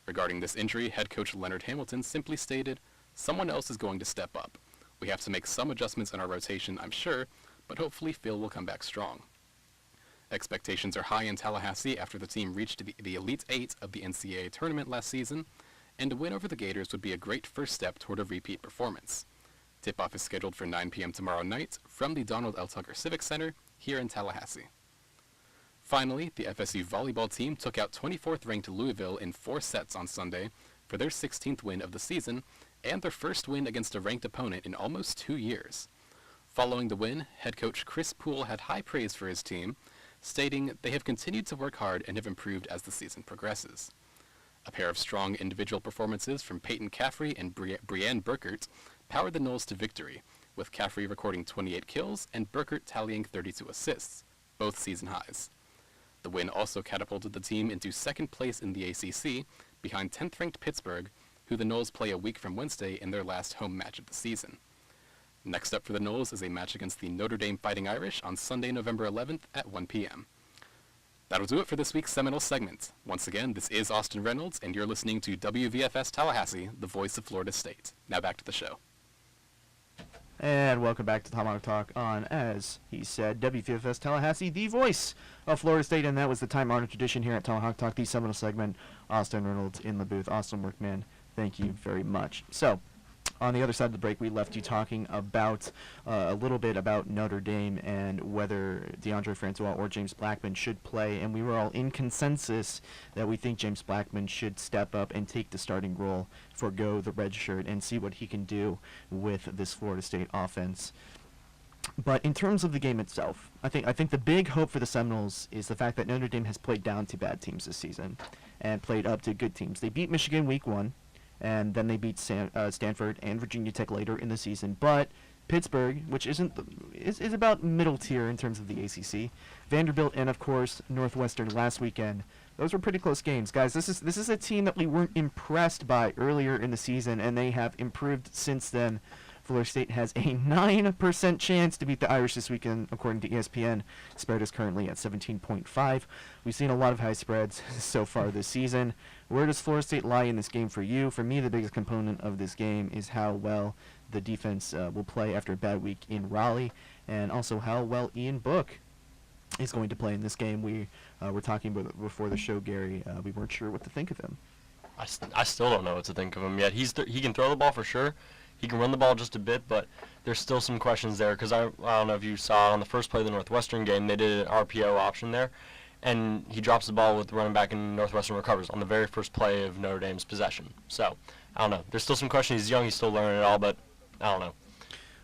Regarding this injury, head coach Leonard Hamilton simply stated, "Someone else is going to step up. We have to make some adjustments in our rotation, I'm sure, but hopefully Phil will come back strong." Expectations are high in Tallahassee after the team reached the Elite 8 of the NCAA tournament last season, and a win over the Gators would be a great first step toward a repeat performance. Tip-off is scheduled for 9 p.m. tomorrow night from the Donald L. Tucker Civic Center here in Tallahassee. Finally, the FSU volleyball team took out 24th-ranked Louisville in 4 sets on Sunday for their 16th win of the season and their first win against a ranked opponent in almost 2 years. Following the win, head coach Chris Poole had high praise for his team, stating they have continued to work hard and have improved as the season progresses. A pair of strong individual performances from Peyton Caffrey and Brianne Burkert powered the Noles to victory, with Caffrey recording 28 kills and Burkert tallying 32 assists, both season highs. The win also catapulted the team into second place in the ACC, behind 10th-ranked Pittsburgh, who the Noles play a week from Wednesday in their last home match of the season. Next up for the Noles is a match against the Notre Dame Fighting Irish on Sunday, November 11th at 1 p.m. That'll do it for this week's Seminole segment. Once again, this is Austin Reynolds, and you're listening to WVFS Tallahassee, the voice of Florida State. Now back to the show. And welcome back to Tomahawk Talk on, as he said, WVFS Tallahassee, the voice of Florida State, and that was the time-honored tradition here at Tomahawk Talk, the Seminole segment. Austin Reynolds in the booth. Awesome work, man. Thank you very much. So, on the other side of the break, we left you talking about a little bit about Notre Dame and whether DeAndre Francois or James Blackman should play, and we were all in consensus that we think James Blackman should step up and take the starting role, forgo the red shirt, and see what he can do with this Florida State offense. But in terms of the game itself, I think the big hope for the Seminoles is the fact that Notre Dame has played down to bad teams this season and played up to good teams. They beat Michigan week 1. And then they beat Stanford and Virginia Tech later in the season. But Pittsburgh, which is about middle tier in terms of the ACC, Vanderbilt, and of course Northwestern last weekend. Those were pretty close games, guys. This is a team that we weren't impressed by earlier in the season, and they have improved since then. Florida State has a 9% chance to beat the Irish this weekend, according to ESPN. Spread is currently at 17.5. We've seen a lot of high spreads so far this season. Where does Florida State lie in this game for you? For me, the biggest component of this game is how well the defense will play after a bad week in Raleigh, and also how well Ian Book is going to play in this game. We were talking about before the show, Gary. We weren't sure what to think of him. I still don't know what to think of him yet. He can throw the ball for sure. He can run the ball just a bit, but there's still some questions there because I don't know if you saw on the first play of the Northwestern game, they did an RPO option there, and he drops the ball with the running back and Northwestern recovers on the very first play of Notre Dame's possession. So, I don't know. There's still some questions. He's young. He's still learning it all, but I don't know.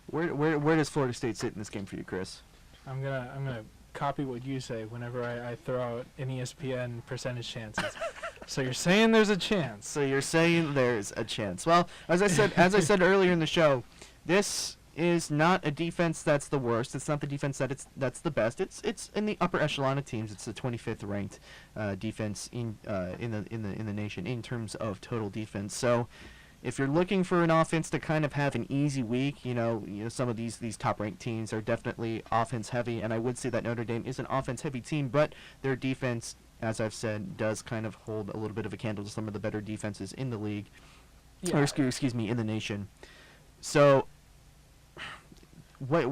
Where does Florida State sit in this game for you, Chris? I'm gonna copy what you say whenever I throw out an ESPN percentage chances. So you're saying there's a chance. So you're saying there's a chance. Well, as I said earlier in the show, this is not a defense that's the worst. It's not the defense that's the best. It's in the upper echelon of teams. It's the 25th ranked defense in the nation in terms of total defense. So if you're looking for an offense to kind of have an easy week, you know some of these top ranked teams are definitely offense heavy, and I would say that Notre Dame is an offense heavy team, but their defense, as I've said, does kind of hold a little bit of a candle to some of the better defenses in the league, or excuse me, in the nation. So, what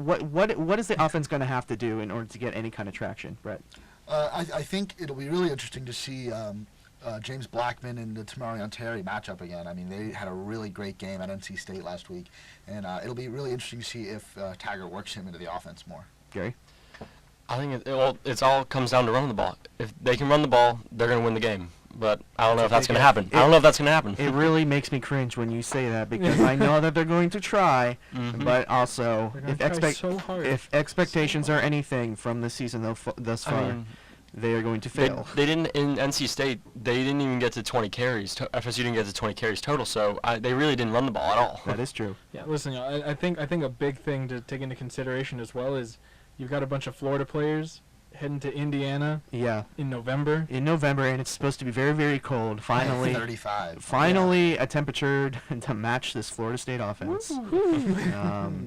is the offense going to have to do in order to get any kind of traction, Brett? I think it'll be really interesting to see James Blackman and the Tamarion Terry matchup again. I mean, they had a really great game at NC State last week, and it'll be really interesting to see if Taggart works him into the offense more. Gary? I think it all comes down to running the ball. If they can run the ball, they're going to win the game. But I don't know if that's going to happen. I don't know if that's going to happen. It really makes me cringe when you say that because I know that they're going to try, but also if expectations are anything from the season thus far, they are going to They, fail. they didn't in NC State. They didn't even get to 20 carries. FSU didn't get to 20 carries total. So they really didn't run the ball at all. That is true. Yeah, listen, I think a big thing to take into consideration as well is you've got a bunch of Florida players heading to Indiana Yeah. in November. In November, and it's supposed to be very, very cold. Finally, 35. finally a temperature to match this Florida State offense.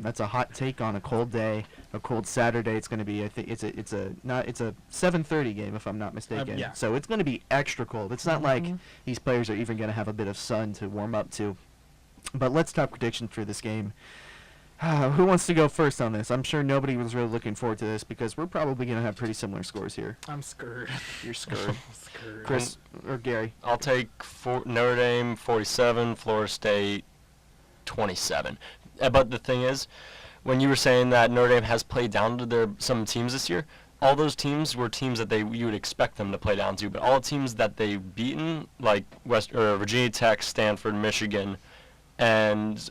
That's a hot take on a cold day, a cold Saturday. It's going to be, I think, it's a 7:30 game if I'm not mistaken. Yeah. So it's going to be extra cold. It's not like Mhm. these players are even going to have a bit of sun to warm up to. But let's talk predictions for this game. Who wants to go first on this? I'm sure nobody was really looking forward to this because we're probably going to have pretty similar scores here. I'm scared. You're scared. Scared. Chris or Gary? I'll take Notre Dame 47, Florida State 27. But the thing is, when you were saying that Notre Dame has played down to some teams this year, all those teams were teams that you would expect them to play down to. But all the teams that they've beaten, like Virginia Tech, Stanford, Michigan, and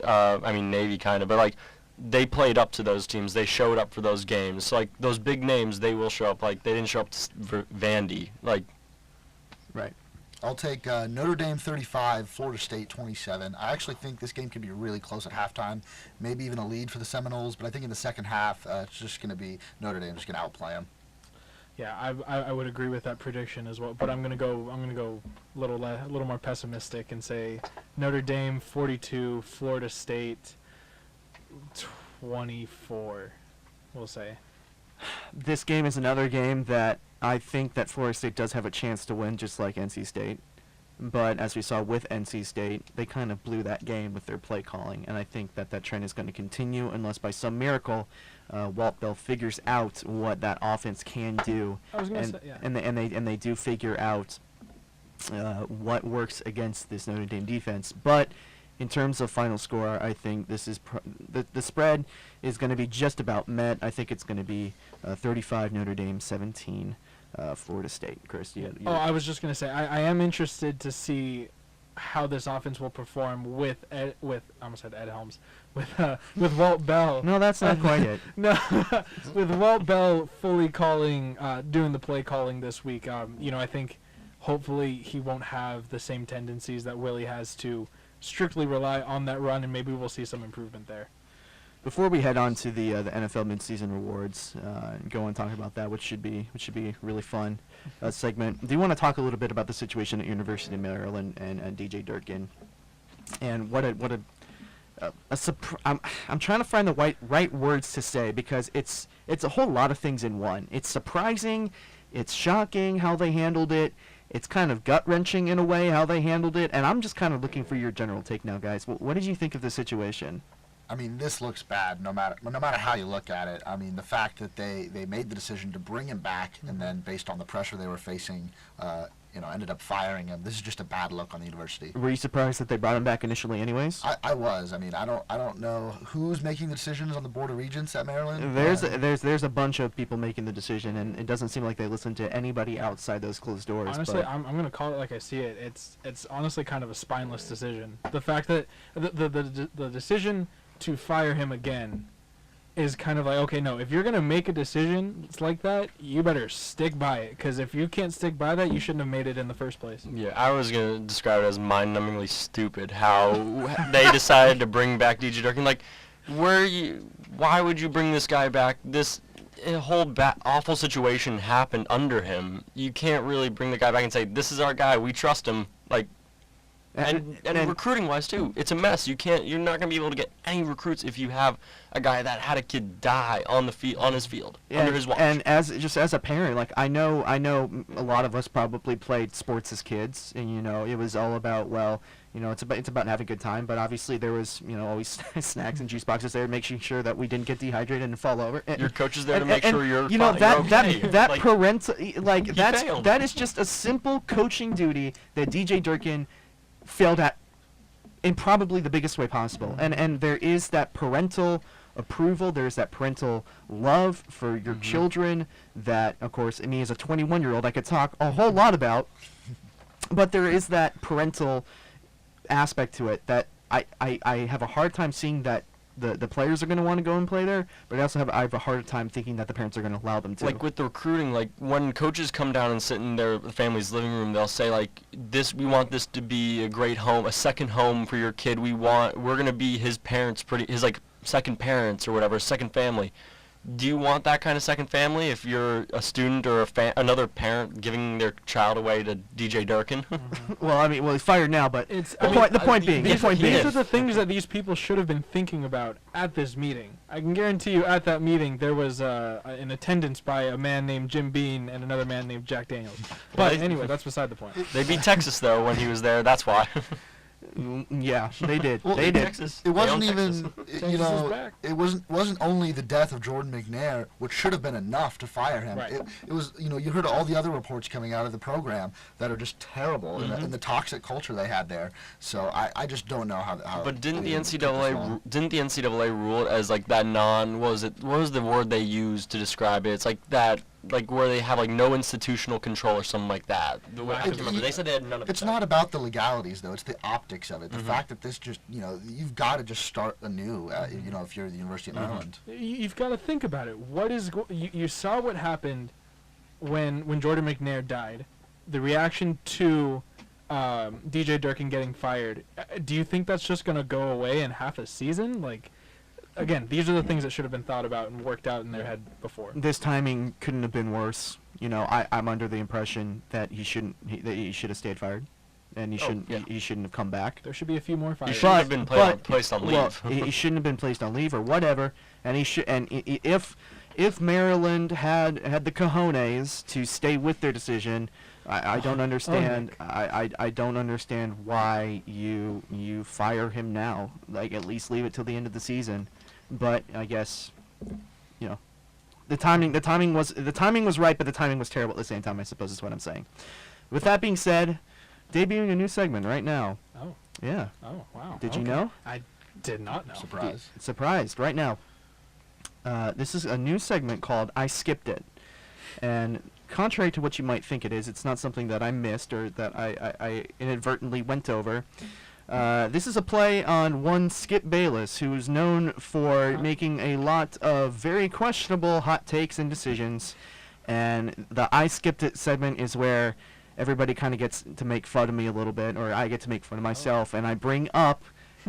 Navy kind of, but like they played up to those teams. They showed up for those games. So, like those big names, they will show up. Like they didn't show up to Vandy. Like. Right. I'll take Notre Dame 35, Florida State 27. I actually think this game could be really close at halftime, maybe even a lead for the Seminoles. But I think in the second half, it's just going to be Notre Dame just going to outplay them. Yeah, I would agree with that prediction as well. But I'm gonna go a little more pessimistic and say Notre Dame 42, Florida State 24. We'll say. This game is another game that I think that Florida State does have a chance to win, just like NC State. But as we saw with NC State, they kind of blew that game with their play calling, and I think that trend is going to continue unless by some miracle Walt Bell figures out what that offense can do, I was gonna and say, yeah. and they do figure out what works against this Notre Dame defense. But in terms of final score, I think this is the spread is going to be just about met. I think it's going to be 35 Notre Dame, 17 Florida State. Chris, I was just gonna say I am interested to see how this offense will perform with I almost said Ed Helms with Walt Bell. No, that's not quite it. No, with Walt Bell fully doing the play calling this week. I think hopefully he won't have the same tendencies that Willie has to strictly rely on that run, and maybe we'll see some improvement there. Before we head on to the NFL midseason rewards and go and talk about that, which should be really fun segment, do you want to talk a little bit about the situation at University of Maryland and DJ Durkin, and I'm trying to find the right words to say because it's a whole lot of things in one. It's surprising, it's shocking how they handled it. It's kind of gut-wrenching in a way how they handled it, and I'm just kind of looking for your general take now, guys. What did you think of the situation? I mean, this looks bad no matter how you look at it. I mean, the fact that they made the decision to bring him back and then based on the pressure they were facing, ended up firing him. This is just a bad look on the university. Were you surprised that they brought him back initially anyways? I was. I mean, I don't know who's making the decisions on the Board of Regents at Maryland. There's a bunch of people making the decision, and it doesn't seem like they listen to anybody outside those closed doors. Honestly, I'm going to call it like I see it. It's honestly kind of a spineless decision. The fact that the decision to fire him again is kind of like, okay, no, if you're going to make a decision like that, you better stick by it, because if you can't stick by that, you shouldn't have made it in the first place. Yeah, I was going to describe it as mind-numbingly stupid how they decided to bring back DJ Durkin. Like, why would you bring this guy back? This whole awful situation happened under him. You can't really bring the guy back and say, this is our guy, we trust him. Like, and recruiting wise too, it's a mess. You're not gonna be able to get any recruits if you have a guy that had a kid die on his field under his watch. And as a parent, like I know a lot of us probably played sports as kids, and it was all about it's about having a good time. But obviously there was always snacks and juice boxes there, making sure that we didn't get dehydrated and fall over. And your coach is there to make sure you're that parental failed. that is just a simple coaching duty that DJ Durkin failed at in probably the biggest way possible. And there is that parental approval, there's that parental love for your children that, of course, me as a 21-year-old, I could talk a whole lot about, but there is that parental aspect to it that I have a hard time seeing that the players are going to want to go and play there, but I have a harder time thinking that the parents are going to allow them to. Like with the recruiting, like when coaches come down and sit in their family's living room, they'll say like, we want this to be a great home, a second home for your kid. We're going to be his parents, his like second parents or whatever, second family. Do you want that kind of second family if you're a student or another parent giving their child away to DJ Durkin? Well, I mean, he's fired now, but It's the point being, these are the things that these people should have been thinking about at this meeting. I can guarantee you, at that meeting, there was an attendance by a man named Jim Bean and another man named Jack Daniels. But anyway, that's beside the point. They beat Texas though when he was there. That's why. Yeah, they did. Well, they did. Texas. It wasn't They own even, Texas. you Texas is know, back. it wasn't only the death of Jordan McNair, which should have been enough to fire him. Right. It was, you know, you heard all the other reports coming out of the program that are just terrible and the toxic culture they had there. So I just don't know how. But didn't the they took this long. NCAA rule it as like that what was the word they used to describe it? It's like that, like where they have like no institutional control or something like that. The way I It- remember, they said they had none of It's that. not about the legalities, though. It's the optics of it. The fact that this just, you know, you've got to just start anew, you know, if you're the University of Maryland. You've got to think about it. What is you saw what happened when Jordan McNair died, the reaction to DJ Durkin getting fired. Do you think that's just gonna go away in half a season? Like, again, these are the things that should have been thought about and worked out in their head before. This timing couldn't have been worse. You know, I'm under the impression that he should have stayed fired, and he shouldn't have come back. There should be a few more He fires. shouldn't have been placed on leave. Well, he shouldn't have been placed on leave or whatever. And if Maryland had the cojones to stay with their decision, I don't understand. Nick. I don't understand why you fire him now. Like, at least leave it till the end of the season. But I guess, you know, the timing was right, but the timing was terrible at the same time, I suppose is what I'm saying. With that being said, debuting a new segment right now. Oh, Yeah. oh, wow. Did you Okay. know? I did not know. Surprise. Surprised right now. This is a new segment called I Skipped It. And contrary to what you might think it is, it's not something that I missed or that I inadvertently went over. This is a play on one Skip Bayless, who is known for making a lot of very questionable hot takes and decisions. And the I Skipped It segment is where everybody kind of gets to make fun of me a little bit, or I get to make fun of myself, and I bring up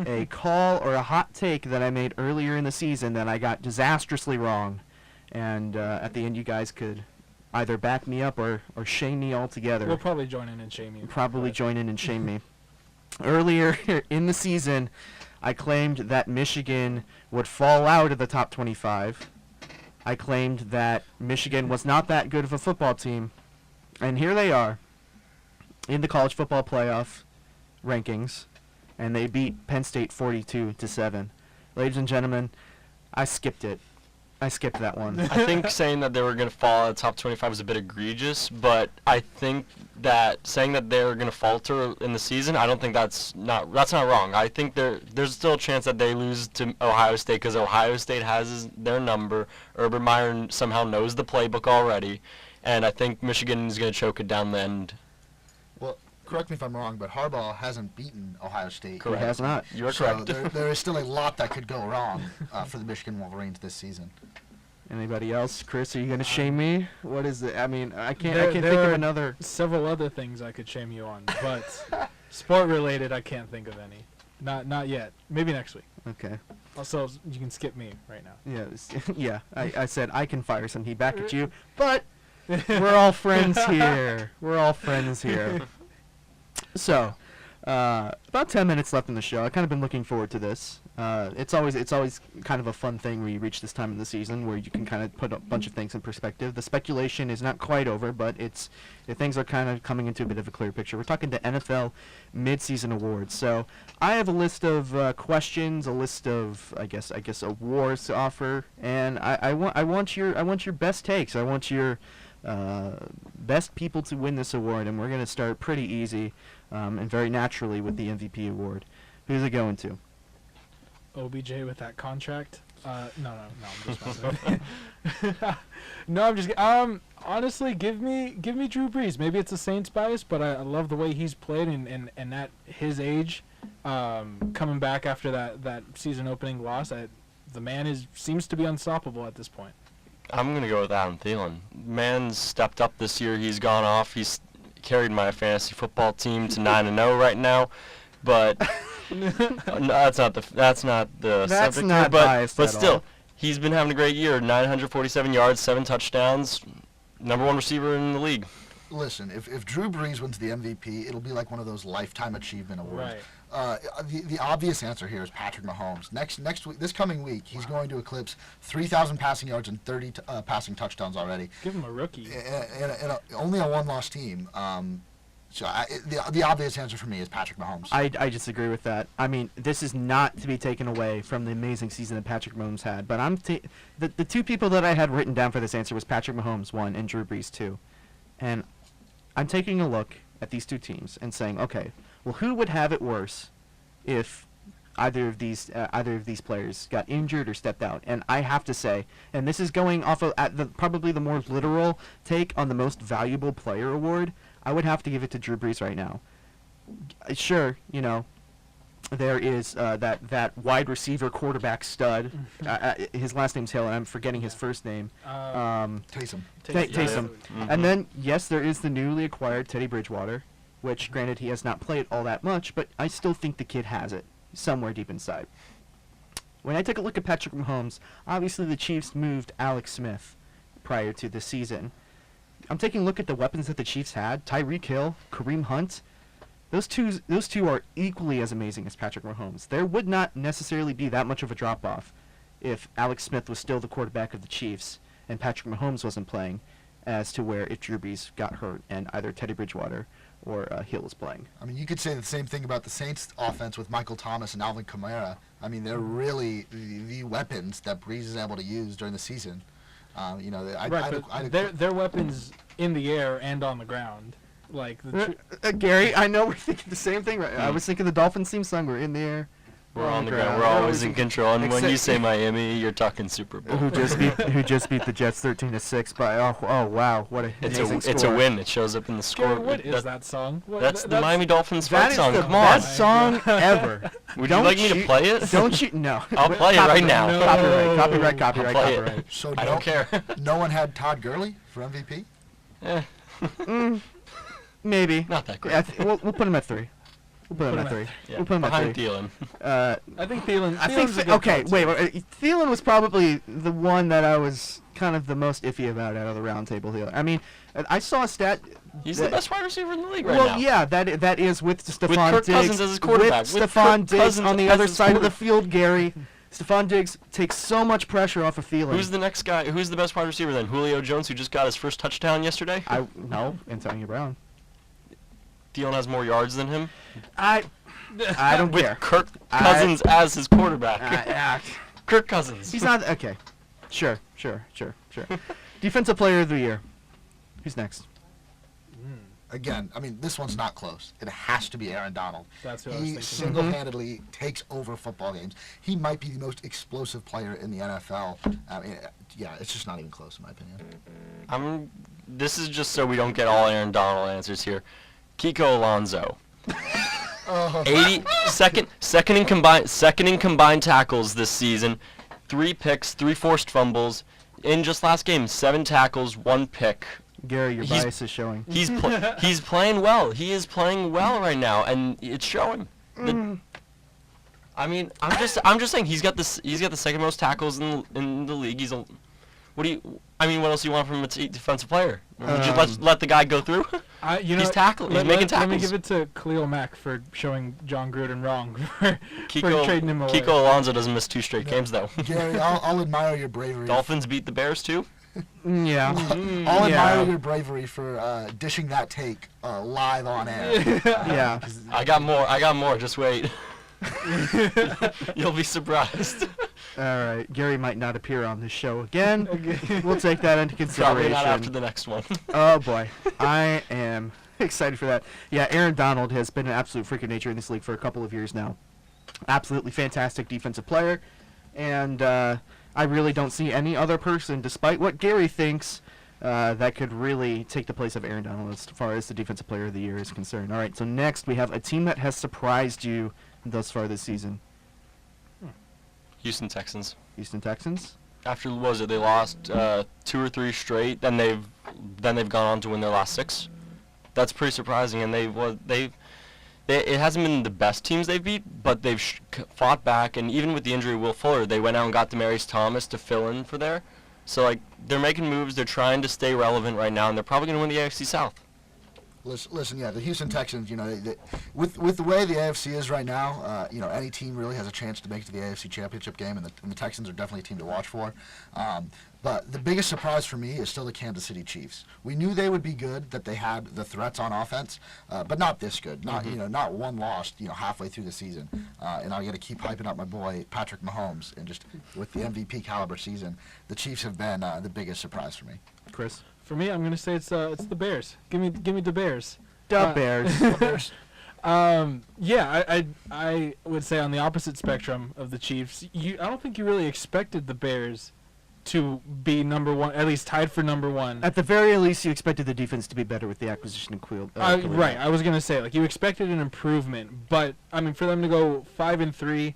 a call or a hot take that I made earlier in the season that I got disastrously wrong. And at the end, you guys could either back me up or shame me altogether. We'll probably join in and shame you. Probably But- join in and shame me. Earlier in the season, I claimed that Michigan would fall out of the top 25. I claimed that Michigan was not that good of a football team. And here they are in the college football playoff rankings, and they beat Penn State 42-7. Ladies and gentlemen, I skipped it. I skipped that one. I think saying that they were going to fall out of the top 25 is a bit egregious, but I think that saying that they're going to falter in the season, I don't think that's not wrong. I think there's still a chance that they lose to Ohio State because Ohio State has their number. Urban Meyer somehow knows the playbook already, and I think Michigan is going to choke it down the end. Well, correct me if I'm wrong, but Harbaugh hasn't beaten Ohio State. Correct. He has not. You are So correct. there is still a lot that could go wrong for the Michigan Wolverines this season. Anybody else? Chris, are you going to shame me? What is it? I mean, I can't There- think there of are another. Several other things I could shame you on, but sport related, I can't think of any. Not yet. Maybe next week. Okay. Also, you can skip me right now. Yeah, yeah. I said I can fire something back at you, but we're all friends here. We're all friends here. So, about 10 minutes left in the show. I've kind of been looking forward to this. It's always kind of a fun thing when you reach this time of the season where you can kind of put a bunch of things in perspective. The speculation is not quite over, but things are kind of coming into a bit of a clear picture. We're talking the NFL midseason awards. So I have a list of questions, a list of I guess awards to offer, and I want your best takes. I want your best people to win this award, and we're going to start pretty easy and very naturally with the MVP award. Who's it going to? OBJ with that contract. No, I'm just messing. No, I'm just. Honestly, give me Drew Brees. Maybe it's a Saints bias, but I love the way he's played, and at his age, coming back after that season opening loss, the man seems to be unstoppable at this point. I'm going to go with Adam Thielen. Man's stepped up this year. He's gone off. He's carried my fantasy football team to 9-0 right now. But no, that's not the That's subject not here. biased But at still, all. he's been having a great year. 947 yards, 7 touchdowns. Number 1 receiver in the league. Listen, if Drew Brees wins the MVP, it'll be like one of those lifetime achievement awards. Right. The obvious answer here is Patrick Mahomes. Next week, this coming week, he's going to eclipse 3,000 passing yards and 30 passing touchdowns already. Give him a rookie. And only a one-loss team. So the obvious answer for me is Patrick Mahomes. I disagree with that. I mean, this is not to be taken away from the amazing season that Patrick Mahomes had. But the two people that I had written down for this answer was Patrick Mahomes 1 and Drew Brees 2. And I'm taking a look at these two teams and saying, okay, well, who would have it worse if either of these players got injured or stepped out? And I have to say, and this is going off of probably the more literal take on the most valuable player award, I would have to give it to Drew Brees right now. Sure, there is that wide receiver quarterback stud. His last name's Hill, and I'm forgetting his first name. Taysom. Taysom. Mhm. And then, yes, there is the newly acquired Teddy Bridgewater, which, granted, he has not played all that much, but I still think the kid has it somewhere deep inside. When I take a look at Patrick Mahomes, obviously the Chiefs moved Alex Smith prior to the season. I'm taking a look at the weapons that the Chiefs had. Tyreek Hill, Kareem Hunt. Those two are equally as amazing as Patrick Mahomes. There would not necessarily be that much of a drop-off if Alex Smith was still the quarterback of the Chiefs and Patrick Mahomes wasn't playing, as to where if Drew Brees got hurt and either Teddy Bridgewater or Hill was playing. I mean, you could say the same thing about the Saints offense with Michael Thomas and Alvin Kamara. I mean, they're really the weapons that Brees is able to use during the season. Their weapons in the air and on the ground. Like Gary, I know we're thinking the same thing. Right? I was thinking the Dolphins theme song. We're in the air. We're on the ground. We're always in control. And when you say Miami, you're talking Super Bowl. Who just beat the Jets 13-6 by oh wow, what a amazing score. It's a win. It shows up in the score. Gary, what is that song? That's the Miami Dolphins that fight is song. the Come on. best song ever. Would you like me to play it? Don't you? No. I'll play it right now. Copyright. I'll play it. So I don't care. No one had Todd Gurley for MVP? Maybe. Not that great. Yeah, we'll put him at 3. We'll put him at 3. Yeah, We'll put him at behind 3. Thielen. I think Thielen. I think Thielen's a good okay. call, Wait, too. wait. Thielen was probably the one that I was kind of the most iffy about out of the round table here. I mean, I saw a stat. He's the best wide receiver in the league right well, now. yeah, that is with Stephon Kirk Diggs. Cousins as his quarterback. With With Stephon Kirk Diggs Cousins on the as other his side of the quarterback. field, Gary. Stephon Diggs takes so much pressure off of Thielen. Who's the next guy? Who's the best wide receiver then? Julio Jones, who just got his first touchdown yesterday? No, Antonio Brown. Thielen has more yards than him. I don't With care. Kirk Cousins as his quarterback. Kirk Cousins. He's not okay. Sure. Defensive Player of the Year. Who's next? Again, I mean, this one's not close. It has to be Aaron Donald. That's who I was He thinking. single-handedly takes over football games. He might be the most explosive player in the NFL. I mean, yeah, it's just not even close in my opinion. This is just so we don't get all Aaron Donald answers here. Kiko Alonso. 82nd in combined tackles this season. 3 picks, 3 forced fumbles. In just last game, 7 tackles, 1 pick. Gary, your He's- bias is showing. He's playing well. He is playing well right now, and it's showing. I mean, I'm just saying he's got the second most tackles in the league. What else do you want from a defensive player? Would you let the guy go through? He's tackling. He's making tackles. Let me give it to Khalil Mack for showing John Gruden wrong for Kiko, trading him away. Kiko Alonso doesn't miss 2 straight games though. Gary, I'll admire your bravery. Dolphins beat the Bears too. Yeah. I'll Yeah. admire your bravery for dishing that take live on air. Yeah. I got more. Just wait. You'll be surprised. All right. Gary might not appear on this show again. We'll take that into Probably consideration. not after the next one. Oh boy, I am excited for that. Yeah, Aaron Donald has been an absolute freak of nature in this league for a couple of years now. Absolutely fantastic defensive player, and I really don't see any other person, despite what Gary thinks, that could really take the place of Aaron Donald as far as the defensive player of the year is concerned. All right, so next we have a team that has surprised you thus far this season. Houston Texans. Houston Texans. After what was it? They lost 2 or 3 straight. Then they've gone on to win their last 6. That's pretty surprising. And it hasn't been the best teams they've beat, but they've fought back. And even with the injury of Will Fuller, they went out and got Demaryius Thomas to fill in for there. So like they're making moves. They're trying to stay relevant right now, and they're probably going to win the AFC South. Listen, yeah, the Houston Texans, with the way the AFC is right now, any team really has a chance to make it to the AFC Championship game, and the Texans are definitely a team to watch for. But the biggest surprise for me is still the Kansas City Chiefs. We knew they would be good, that they had the threats on offense, but not this good. Not not one loss, halfway through the season. And I got to keep hyping up my boy Patrick Mahomes, and just with the MVP caliber season, the Chiefs have been the biggest surprise for me. Chris. For me, I'm gonna say it's the Bears. Give me the Bears. Bears. I would say on the opposite spectrum of the Chiefs, I don't think you really expected the Bears to be number 1, at least tied for number 1. At the very least, you expected the defense to be better with the acquisition of Khalil. Right. I was gonna say you expected an improvement, but I mean for them to go 5-3.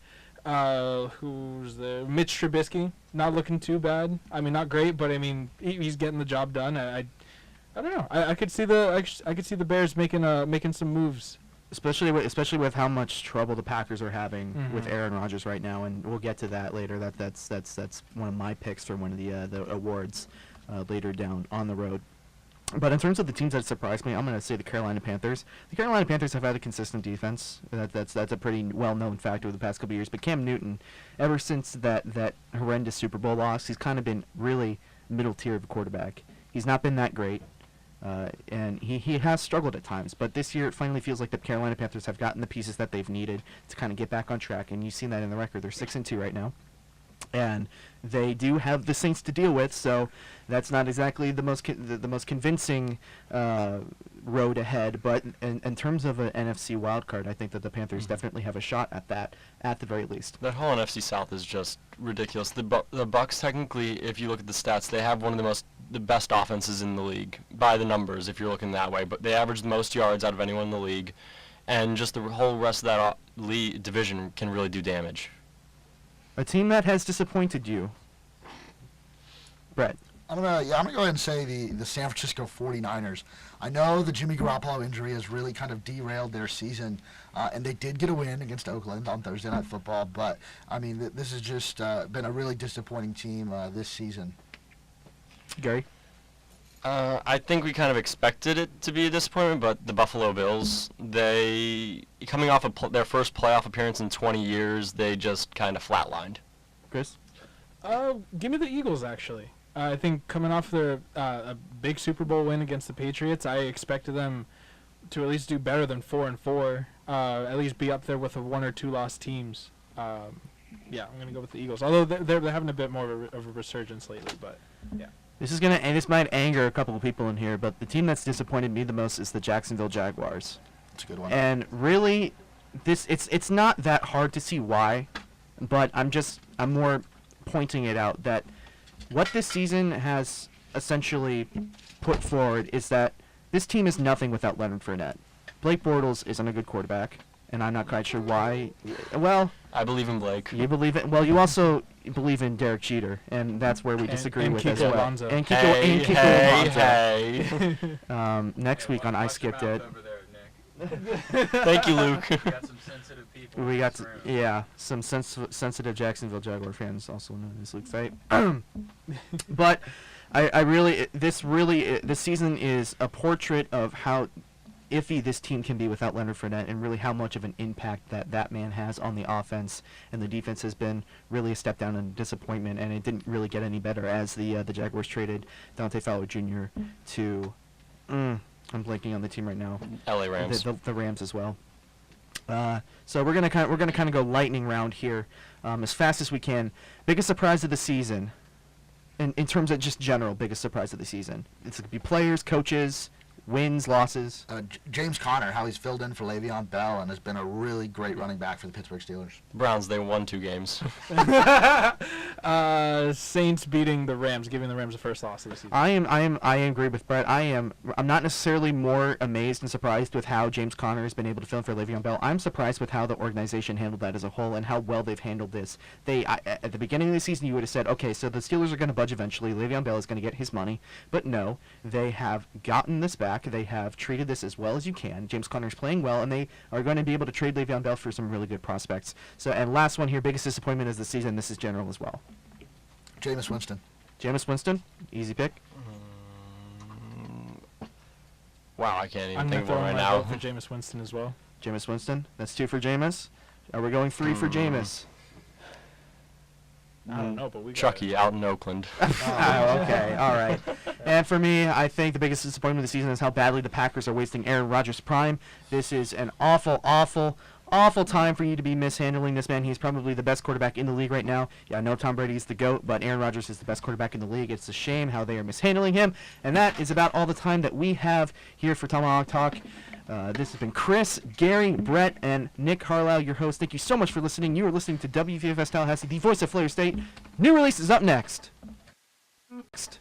Who's the Mitch Trubisky? Not looking too bad. I mean, not great, but I mean, he's getting the job done. I don't know. I could see the Bears making some moves, especially with how much trouble the Packers are having with Aaron Rodgers right now, and we'll get to that later. That's one of my picks for one of the awards later down on the road. But in terms of the teams that surprised me, I'm going to say the Carolina Panthers. The Carolina Panthers have had a consistent defense. That's a pretty well-known fact over the past couple of years. But Cam Newton, ever since that horrendous Super Bowl loss, he's kind of been really middle tier of a quarterback. He's not been that great, and he has struggled at times. But this year, it finally feels like the Carolina Panthers have gotten the pieces that they've needed to kind of get back on track. And you've seen that in the record. They're 6-2 right now. And they do have the Saints to deal with, so that's not exactly the most convincing road ahead. But in terms of an NFC wildcard, I think that the Panthers definitely have a shot at that, at the very least. That whole NFC South is just ridiculous. The Bucs, technically, if you look at the stats, they have one of the best offenses in the league by the numbers, if you're looking that way. But they average the most yards out of anyone in the league, and just the whole rest of that division can really do damage. A team that has disappointed you, Brett. I'm gonna go ahead and say the San Francisco 49ers. I know the Jimmy Garoppolo injury has really kind of derailed their season, and they did get a win against Oakland on Thursday Night Football. But I mean, this has just been a really disappointing team this season. Gary. I think we kind of expected it to be a disappointment, but the Buffalo Bills, they coming off of their first playoff appearance in 20 years, they just kind of flatlined. Chris. Give me the Eagles, actually. I think coming off their a big Super Bowl win against the Patriots, I expected them to at least do better than 4-4. At least be up there with the 1 or 2 lost teams. I'm gonna go with the Eagles. Although they're having a bit more of a resurgence lately, but yeah. This might anger a couple of people in here, but the team that's disappointed me the most is the Jacksonville Jaguars. That's a good one. And really, it's not that hard to see why, but I'm more pointing it out that what this season has essentially put forward is that this team is nothing without Leonard Fournette. Blake Bortles isn't a good quarterback, and I'm not quite sure why. Well, I believe in Blake. You believe it? Well, you also believe in Derek Jeter, and that's where we disagree with Kiko as well. Alonso. And Kiko Alonso. Hey. Next week on I Skipped It. Thank you, Luke. We got some sensitive people. We in got this room. some sensitive Jacksonville Jaguar fans, also known as Luke Fate. But this season is a portrait of how iffy this team can be without Leonard Fournette, and really how much of an impact that man has on the offense. And the defense has been really a step down and disappointment, and it didn't really get any better as the Jaguars traded Dante Fowler Jr. to I'm blanking on the team right now. LA Rams. The Rams as well. So we're gonna kind of go lightning round here, as fast as we can. Biggest surprise of the season, in terms of just general biggest surprise of the season. It's gonna be players, coaches, Wins, losses. James Conner, how he's filled in for Le'Veon Bell and has been a really great running back for the Pittsburgh Steelers. Browns, they won 2 games. Saints beating the Rams, giving the Rams the first loss of the season. I agree with Brett. I'm not necessarily more amazed and surprised with how James Conner has been able to fill in for Le'Veon Bell. I'm surprised with how the organization handled that as a whole and how well they've handled this. At the beginning of the season, you would have said, okay, so the Steelers are going to budge eventually. Le'Veon Bell is going to get his money, but no, they have gotten this back. They have treated this as well as you can. James Conner's playing well, and they are going to be able to trade Le'Veon Bell for some really good prospects. So, and last one here, biggest disappointment of the season. This is general as well. Jameis Winston. Jameis Winston, easy pick. Wow, I can't even I'm going think to of throw one in right my now. vote for Jameis Winston as well. Jameis Winston. That's 2 for Jameis. Are we going 3 for Jameis? I don't know, but we got Chucky out in Oakland. Oh, okay, all right. And for me, I think the biggest disappointment of the season is how badly the Packers are wasting Aaron Rodgers' prime. This is an awful, awful, awful time for you to be mishandling this man. He's probably the best quarterback in the league right now. Yeah, I know Tom Brady's the GOAT, but Aaron Rodgers is the best quarterback in the league. It's a shame how they are mishandling him. And that is about all the time that we have here for Tomahawk Talk. This has been Chris, Gary, Brett, and Nick Harlow, your host. Thank you so much for listening. You are listening to WVFS Tallahassee, the voice of Flair State. New release is up next. Next.